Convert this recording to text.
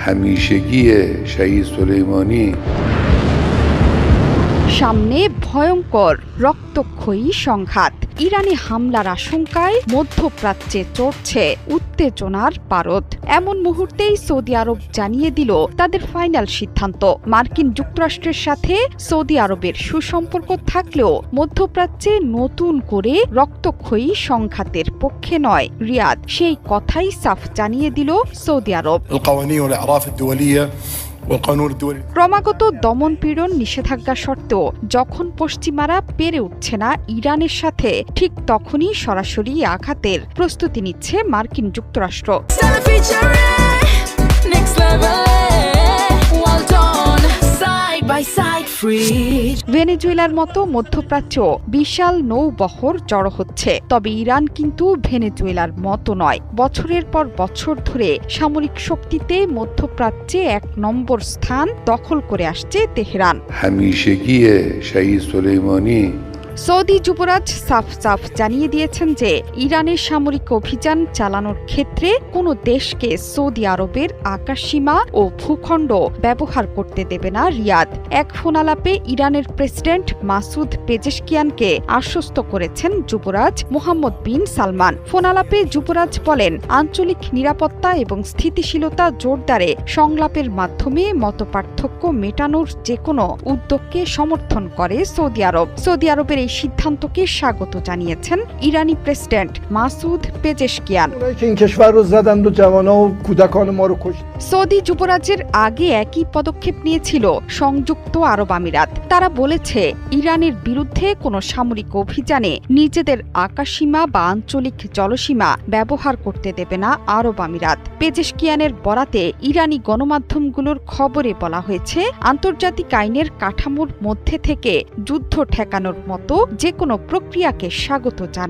همیشگی شهید سلیمانی সামনে ভয়ঙ্কর রক্তক্ষয়ী সংঘাত। ইরানি হামলার আশঙ্কায় মধ্যপ্রাচ্যে চড়ছে উত্তেজনার পারদ। এমন মুহূর্তেই সৌদি আরব জানিয়ে দিল তাদের ফাইনাল সিদ্ধান্ত। মার্কিন যুক্তরাষ্ট্রের সাথে সৌদি আরবের সুসম্পর্ক থাকলেও মধ্যপ্রাচ্যে নতুন করে রক্তক্ষয়ী সংঘাতের পক্ষে নয় রিয়াদ, সেই কথাই সাফ জানিয়ে দিল সৌদি আরব। ক্রমাগত দমনপীড়ন নিষেধাজ্ঞা সত্ত্বেও যখন পশ্চিমারা পেরে উঠছে না ইরানের সাথে, ঠিক তখনই সরাসরি আঘাতের প্রস্তুতি নিচ্ছে মার্কিন যুক্তরাষ্ট্র। ভেনেজুয়েলার মতো মধ্যপ্রাচ্য বিশাল নৌবহর জড়ো হচ্ছে, তবে ইরান কিন্তু ভেনেজুয়েলার মতো নয়। বছরের পর বছর ধরে সামরিক শক্তিতে মধ্যপ্রাচ্যে ১ নম্বর স্থান দখল করে আসছে তেহরান। همیشگی شهید سلیمانی সৌদি যুবরাজ সাফ জানিয়ে দিয়েছেন যে ইরানের সামরিক অভিযান চালানোর ক্ষেত্রে কোনো দেশকে সৌদি আরবের আকাশসীমা ও ভূখণ্ড ব্যবহার করতে দেবে না রিয়াদ। এক ফোনালাপে ইরানের প্রেসিডেন্ট মাসুদ পেজেশকিয়ানকে আশ্বস্ত করেছেন যুবরাজ মোহাম্মদ বিন সালমান। ফোনালাপে যুবরাজ বলেন, আঞ্চলিক নিরাপত্তা এবং স্থিতিশীলতা জোরদারে সংলাপের মাধ্যমে মতপার্থক্য মেটানোর যেকোনো উদ্যোগকে সমর্থন করে সৌদি আরব। সৌদি আরবের এই সিদ্ধান্তকে স্বাগত জানিয়েছেন ইরানি প্রেসিডেন্ট মাসুদ পেজেশকিয়ান। সৌদি যুবরাজের আগে একই পদক্ষেপ নিয়েছিল সংযুক্ত আরব আমিরাত। তারা বলেছে ইরানের বিরুদ্ধে কোনো সামরিক অভিযানে নিজেদের আকাশসীমা বা আঞ্চলিক জলসীমা ব্যবহার করতে দেবে না আরব আমিরাত। পেজেশকিয়ানের বরাতে ইরানি গণমাধ্যমগুলোর খবরে বলা হয়েছে, আন্তর্জাতিক আইনের কাঠামোর মধ্যে থেকে যুদ্ধ ঠেকানোর মতো যে কোনো প্রক্রিয়াকে স্বাগত জানায়